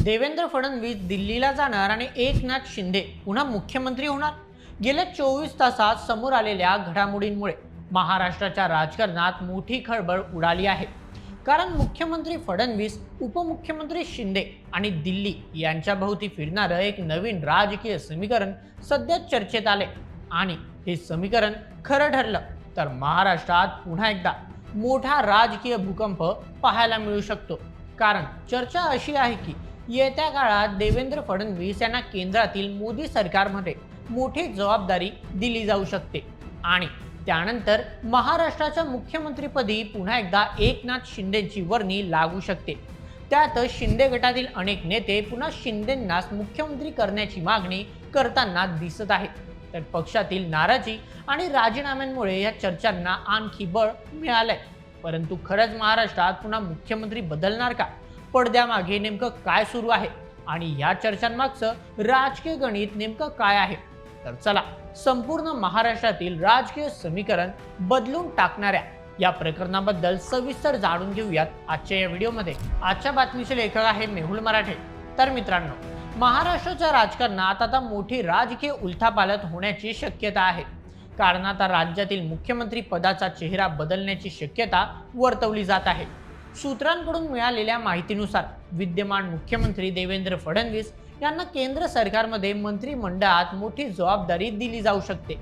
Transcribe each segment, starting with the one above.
देवेंद्र फडणवीस दिल्लीला जाणार आणि एकनाथ शिंदे पुन्हा मुख्यमंत्री होणार। गेल्या 24 तासात समोर आलेल्या घडामोडींमुळे महाराष्ट्राच्या राजकारणात मोठी खळबळ उडाली आहे। कारण मुख्यमंत्री फडणवीस, उपमुख्यमंत्री शिंदे आणि दिल्ली यांच्या भोवती फिरणारं एक नवीन राजकीय समीकरण सध्या चर्चेत आले आणि हे समीकरण खरं ठरलं तर महाराष्ट्रात पुन्हा एकदा मोठा राजकीय भूकंप पाहायला मिळू शकतो। कारण चर्चा अशी आहे की येत्या काळात देवेंद्र फडणवीस यांना केंद्रातील मोदी सरकारमध्ये मोठी जबाबदारी दिली जाऊ शकते आणि त्यानंतर महाराष्ट्राच्या मुख्यमंत्रीपदी पुन्हा एकदा एकनाथ शिंदेची वर्णी लागू शकते। त्यातच शिंदे गटातील अनेक नेते पुन्हा शिंदेंनाच मुख्यमंत्री करण्याची मागणी करताना दिसत आहेत। तर पक्षातील नाराजी आणि राजीनाम्यांमुळे या चर्चांना आणखी बळ मिळालंय। परंतु खरंच महाराष्ट्रात पुन्हा मुख्यमंत्री बदलणार का? पडद्यामागे नेमकं काय सुरू आहे आणि या चर्चांमागचं राजकीय गणित नेमकं काय आहे? तर चला संपूर्ण महाराष्ट्रातील राजकीय समीकरण बदलून टाकणाऱ्या या प्रकरणाबद्दल सविस्तर जाणून घेऊयात आजच्या या व्हिडिओमध्ये। आजच्या बातमीचे लेखक आहे मेहुल मराठे। तर मित्रांनो, महाराष्ट्राच्या राजकारणात आता मोठी राजकीय उलथापालथ होण्याची शक्यता आहे। कारण आता राज्यातील मुख्यमंत्री पदाचा चेहरा बदलण्याची शक्यता वर्तवली जात आहे। सूत्रांकडून मिळालेल्या माहितीनुसार विद्यमान मुख्यमंत्री देवेंद्र फडणवीस यांना केंद्र सरकारमध्ये मंत्रिमंडळात मोठी जबाबदारी दिली जाऊ शकते।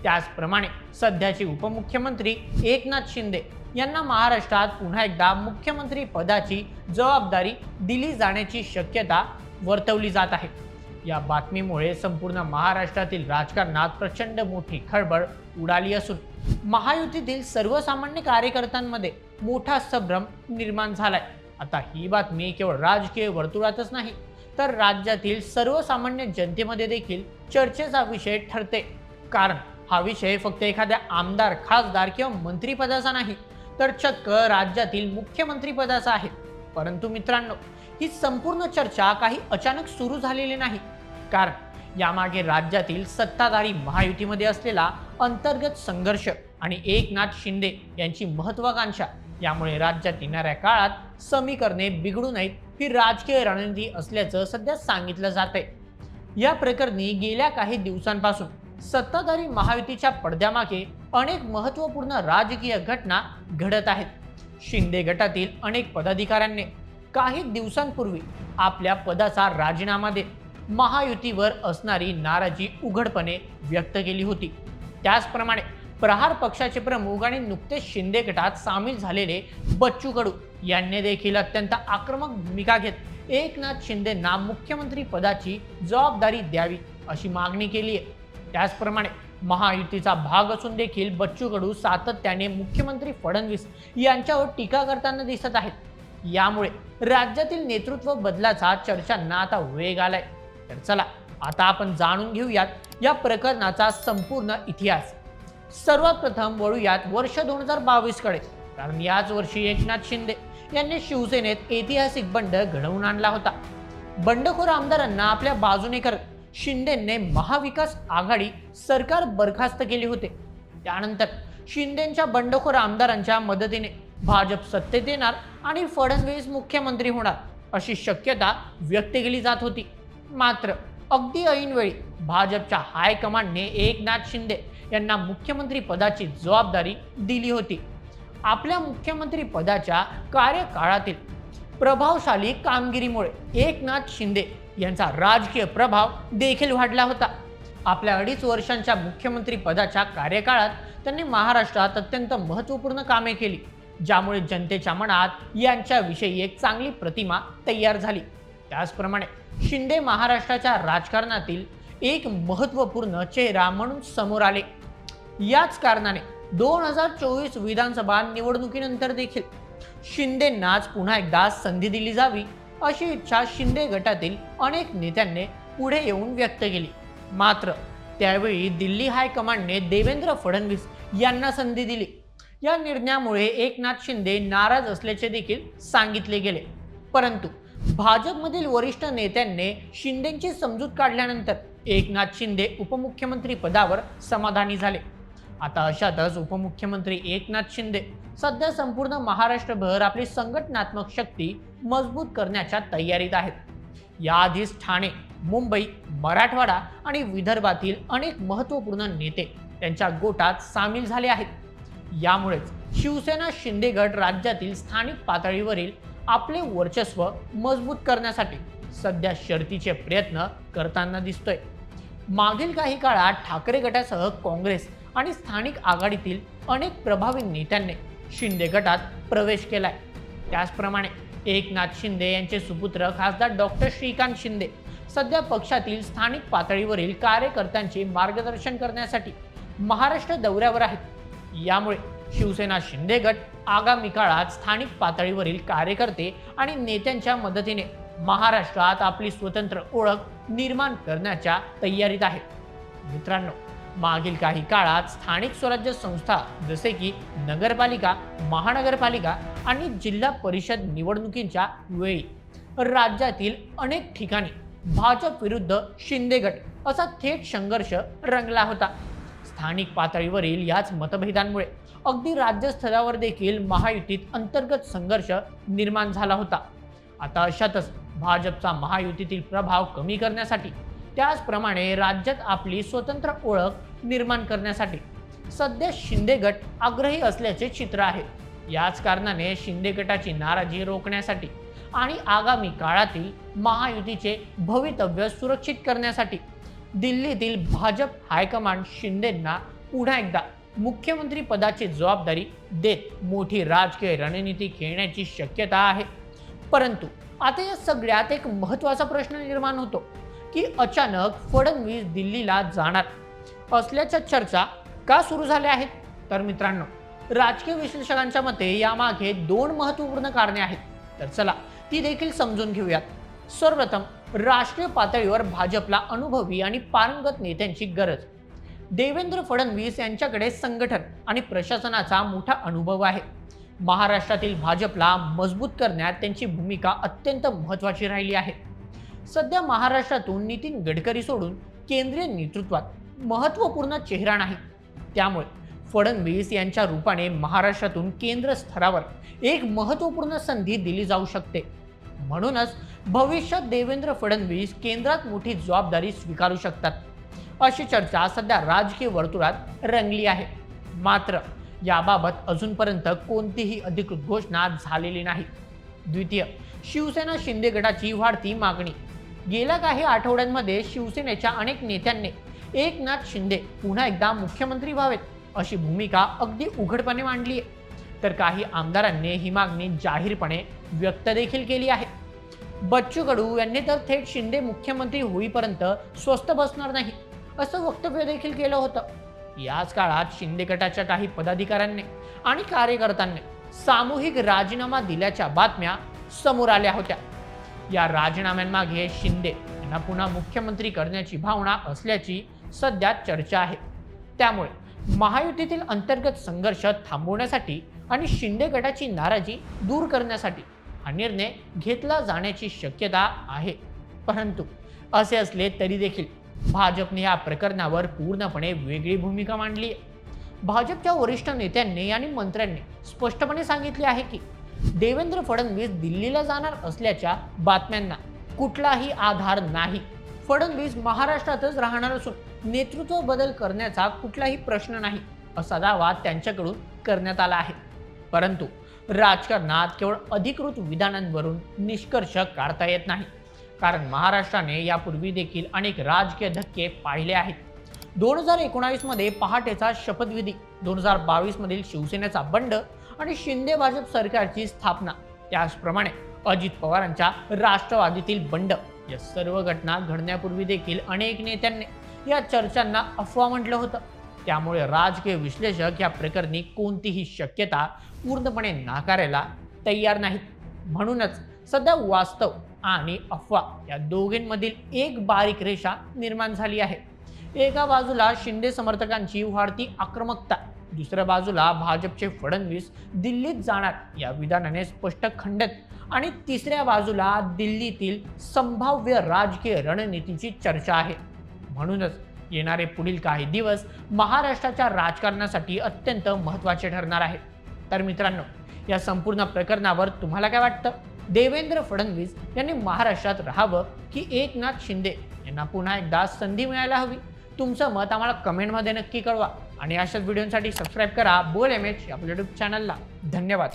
त्याचप्रमाणे सध्याचे उपमुख्यमंत्री एकनाथ शिंदे यांना महाराष्ट्रात पुन्हा एकदा मुख्यमंत्री पदाची जबाबदारी दिली जाण्याची शक्यता वर्तवली जात आहे। या बातमीमुळे संपूर्ण महाराष्ट्रातील राजकारणात प्रचंड मोठी खळबळ उडाली असून महायुतीतील सर्वसामान्य कार्यकर्त्यांमध्ये मोठा संभ्रम निर्माण झालाय। आता ही बातमी केवळ राजकीय वर्तुळातच नाही तर राज्यातील सर्वसामान्य जनतेमध्ये देखील चर्चेचा विषय ठरते। कारण हा विषय फक्त एखाद्या आमदार, खासदार किंवा मंत्रिपदाचा नाही तर चक्क राज्यातील मुख्यमंत्री पदाचा आहे। परंतु मित्रांनो, ही संपूर्ण चर्चा काही अचानक सुरू झालेली नाही। कारण यामागे राज्यातील सत्ताधारी महायुतीमध्ये असलेला अंतर्गत संघर्ष आणि एकनाथ शिंदे यांची महत्वाकांक्षा यामुळे राज्यात येणाऱ्या काळात समीकरणे बिघडू नयेत ही राजकीय रणनीती असल्याचं सध्या सांगितलं जातंय। या प्रकरणी गेल्या काही दिवसांपासून सत्ताधारी महायुतीच्या पडद्यामागे अनेक महत्त्वपूर्ण राजकीय घटना घडत आहेत। शिंदे गटातील अनेक पदाधिकाऱ्यांनी काही दिवसांपूर्वी आपल्या पदाचा राजीनामा देत महायुतीवर असणारी नाराजी उघडपणे व्यक्त केली होती। त्याचप्रमाणे प्रहार पक्षाचे प्रमुख आणि नुकतेच शिंदे गटात सामील झालेले बच्चू कडू यांनी देखील अत्यंत आक्रमक भूमिका घेत एकनाथ शिंदेंना मुख्यमंत्री पदाची जबाबदारी द्यावी अशी मागणी केली आहे। त्याचप्रमाणे महायुतीचा भाग असून देखील बच्चू कडू सातत्याने मुख्यमंत्री फडणवीस यांच्यावर टीका करताना दिसत आहेत। यामुळे राज्यातील नेतृत्व बदलाचा चर्चांना आता वेग आलाय। तर चला आता आपण जाणून घेऊयात या प्रकरणाचा संपूर्ण इतिहास। सर्वात प्रथम वळूयात वर्ष 2022 कडे। कारण याच वर्षी एकनाथ शिंदे यांनी शिवसेनेत ऐतिहासिक बंड घडवून आणला होता। बंडखोर आमदारांना आपल्या बाजूने करत शिंदेंनी महाविकास आघाडी सरकार बरखास्त केले होते। त्यानंतर शिंदेंच्या बंडखोर आमदारांच्या मदतीने भाजप सत्तेत येणार आणि फडणवीस मुख्यमंत्री होणार अशी शक्यता व्यक्त केली जात होती। मात्र अगदी ऐनवेळी भाजपच्या हायकमांडने एकनाथ शिंदे यांना मुख्यमंत्री पदाची जबाबदारी दिली होती। आपल्या मुख्यमंत्री पदाच्या कार्यकाळातील प्रभावशाली कामगिरीमुळे एकनाथ शिंदे यांचा राजकीय प्रभाव देखील वाढला होता। आपल्या 2.5 वर्षांच्या मुख्यमंत्री पदाच्या कार्यकाळात त्यांनी महाराष्ट्रात अत्यंत महत्त्वपूर्ण कामे केली, ज्यामुळे जनतेच्या मनात यांच्याविषयी एक चांगली प्रतिमा तयार झाली। त्याचप्रमाणे शिंदे महाराष्ट्राच्या राजकारणातील एक महत्त्वपूर्ण चेहरा म्हणून समोर आले। याच कारणाने 2024 विधानसभा निवडणुकीनंतर देखील शिंदेंनाच पुन्हा एकदा संधी दिली जावी अशी इच्छा शिंदे गटातील अनेक नेत्यांनी पुढे येऊन व्यक्त केली। मात्र त्यावेळी दिल्ली हायकमांडने देवेंद्र फडणवीस यांना संधी दिली। या निर्णयामुळे एकनाथ शिंदे नाराज असल्याचे देखील सांगितले गेले। परंतु भाजपमधील वरिष्ठ नेत्यांनी शिंदेंची समजूत काढल्यानंतर एकनाथ शिंदे उपमुख्यमंत्री पदावर समाधानी झाले। आता अशातच उपमुख्यमंत्री एकनाथ शिंदे सध्या संपूर्ण महाराष्ट्रभर आपली संघटनात्मक शक्ती मजबूत करण्याच्या तयारीत आहेत। याआधीच ठाणे, मुंबई, मराठवाडा आणि विदर्भातील अनेक महत्त्वपूर्ण नेते त्यांच्या गोटात सामील झाले आहेत. यामुळेच शिवसेना शिंदे गट राज्यातील स्थानिक पातळीवरील आपले वर्चस्व मजबूत करण्यासाठी सध्या शर्तीचे प्रयत्न करताना दिसतोय. मागील काही काळात ठाकरे गटासह काँग्रेस आणि स्थानिक आघाडीतील अनेक प्रभावी नेत्यांनी शिंदे गटात प्रवेश केलाय. त्याचप्रमाणे एकनाथ शिंदे यांचे सुपुत्र खासदार डॉक्टर श्रीकांत शिंदे सध्या पक्षातील स्थानिक पातळीवरील कार्यकर्त्यांचे मार्गदर्शन करण्यासाठी महाराष्ट्र दौऱ्यावर आहेत. यामुळे शिवसेना शिंदे गट आगामी काळात स्थानिक पातळीवरील कार्यकर्ते आणि नेत्यांच्या मदतीने महाराष्ट्रात आपली स्वतंत्र ओळख निर्माण करण्याच्या तयारीत आहे. मित्रांनो, मागील काही काळात स्थानिक स्वराज्य संस्था जसे की नगरपालिका, महानगरपालिका आणि जिल्हा परिषद निवडणुकींच्या वेळी राज्यातील अनेक ठिकाणी भाजप विरुद्ध शिंदे गट असा थेट संघर्ष रंगला होता. स्थानिक पातळीवरील याच मतभेदांमुळे अगदी राज्यस्तरावर देखील महायुतीत अंतर्गत संघर्ष निर्माण झाला होता. आता अशातच भाजपचा महायुतीतील प्रभाव कमी करण्यासाठी, त्याचप्रमाणे राज्यात आपली स्वतंत्र ओळख निर्माण करण्यासाठी सध्या शिंदे गट आग्रही असल्याचे चित्र आहे. याच कारणाने शिंदे गटाची नाराजी रोखण्यासाठी आणि आगामी काळातील महायुतीचे भवितव्य सुरक्षित करण्यासाठी दिल्लीतील भाजप हायकमांड शिंदेंना पुन्हा एकदा मुख्यमंत्री पदाची जबाबदारी देत मोठी राजकीय रणनीती खेळण्याची शक्यता आहे. परंतु आता या सगळ्यात एक महत्त्वाचा प्रश्न निर्माण होतो की अचानक फडणवीस दिल्लीला जाणार असल्याच्या चर्चा का सुरू झाल्या आहेत. तर मित्रांनो, राजकीय विश्लेषकांच्या मते यामागे दोन महत्त्वपूर्ण कारणे आहेत. तर चला ती देखील समजून घेऊयात. सर्वप्रथम, राष्ट्रीय पातळीवर भाजपला अनुभवी आणि पारंगत नेत्यांची गरज. देवेंद्र फडणवीस यांच्याकडे संघटन आणि प्रशासनाचा मोठा अनुभव आहे. महाराष्ट्रातील भाजपला मजबूत करण्यात त्यांची भूमिका अत्यंत महत्त्वाची राहिली आहे. सध्या महाराष्ट्रातून नितीन गडकरी सोडून केंद्रीय नेतृत्वात महत्त्वपूर्ण चेहरा नाही. त्यामुळे फडणवीस यांच्या रूपाने महाराष्ट्रातून केंद्र स्तरावर एक महत्त्वपूर्ण संधी दिली जाऊ शकते. म्हणूनच भविष्यात देवेंद्र फडणवीस केंद्रात मोठी जबाबदारी स्वीकारू शकतात अशी चर्चा सध्या राजकीय वर्तुळात रंगली आहे. मात्र याबाबत अजूनपर्यंत कोणतीही अधिकृत घोषणा झालेली नाही. द्वितीय, शिवसेना शिंदे गटाची वाढती मागणी. गेल्या काही आठवड्यांमध्ये शिवसेनेच्या अनेक नेत्यांनी एकनाथ शिंदे पुन्हा एकदा मुख्यमंत्री व्हावेत अशी भूमिका अगदी उघडपणे मांडली आहे. तर काही आमदारांनी ही मागणी जाहीरपणे व्यक्त देखील केली आहे. बच्चू कडू यांनी तर थेट शिंदे मुख्यमंत्री होईपर्यंत स्वस्थ बसणार नाही असं वक्तव्य देखील केलं होतं. याच काळात शिंदे गटाच्या काही पदाधिकाऱ्यांनी आणि कार्यकर्त्यांनी सामूहिक राजीनामा दिल्याच्या बातम्या समोर आल्या होत्या. या राजीनाम्यांमागे शिंदे यांना पुन्हा मुख्यमंत्री करण्याची भावना असल्याची सध्या चर्चा आहे. त्यामुळे महायुतीतील अंतर्गत संघर्ष थांबवण्यासाठी आणि शिंदे गटाची नाराजी दूर करण्यासाठी हा निर्णय घेतला जाण्याची शक्यता आहे. परंतु असे असले तरी देखील भाजपने या प्रकरणावर पूर्णपणे वेगळी भूमिका मांडली आहे. भाजपच्या वरिष्ठ नेत्यांनी आणि मंत्र्यांनी स्पष्टपणे सांगितले आहे की देवेंद्र फडणवीस दिल्लीला जाणार असल्याच्या बातम्यांना कुठलाही आधार नाही. फडणवीस महाराष्ट्रातच राहणार असून नेतृत्व बदल करण्याचा कुठलाही प्रश्न नाही असा दावा त्यांच्याकडून करण्यात आला आहे. परंतु राजकारणात केवळ अधिकृत विधानांवरून निष्कर्ष काढता येत नाही. कारण महाराष्ट्राने यापूर्वी देखील अनेक राजकीय धक्के पाहिले आहेत. 2019 मध्ये पहाटेचा शपथविधी, 2022 मधील शिवसेनेचा बंड आणि शिंदे भाजप सरकारची स्थापना, त्याचप्रमाणे अजित पवारांच्या राष्ट्रवादीतील बंड, या सर्व घटना घडण्यापूर्वी देखील अनेक नेत्यांनी या चर्चांना अफवा म्हटलं होतं. त्यामुळे राजकीय विश्लेषक या प्रकरणी कोणतीही शक्यता पूर्णपणे नाकारायला तयार नाहीत. म्हणूनच सध्या वास्तव आणि अफवा या दोघांमधील एक बारीक रेषा निर्माण झाली आहे. एका बाजूला शिंदे समर्थकांची वाढती आक्रमकता, दुसऱ्या बाजूला भाजपचे फडणवीस दिल्लीत जाणार या विधानाने स्पष्ट खंडन आणि तिसऱ्या बाजूला दिल्लीतील संभाव्य राजकीय रणनीतीची चर्चा आहे. म्हणूनच येणारे पुढील काही दिवस महाराष्ट्राच्या राजकारणासाठी अत्यंत महत्त्वाचे ठरणार आहेत. तर मित्रांनो, या संपूर्ण प्रकरणावर तुम्हाला काय वाटतं देवेंद्र फडणवीस यांनी महाराष्ट्रात राहावं की एकनाथ शिंदे यांना पुन्हा एकदा संधी मिळायला हवी? तुमचं मत आम्हाला कमेंटमध्ये नक्की कळवा आणि अशाच व्हिडिओसाठी सबस्क्राईब करा बोल MH आपल्या यूट्यूब चॅनलला. धन्यवाद.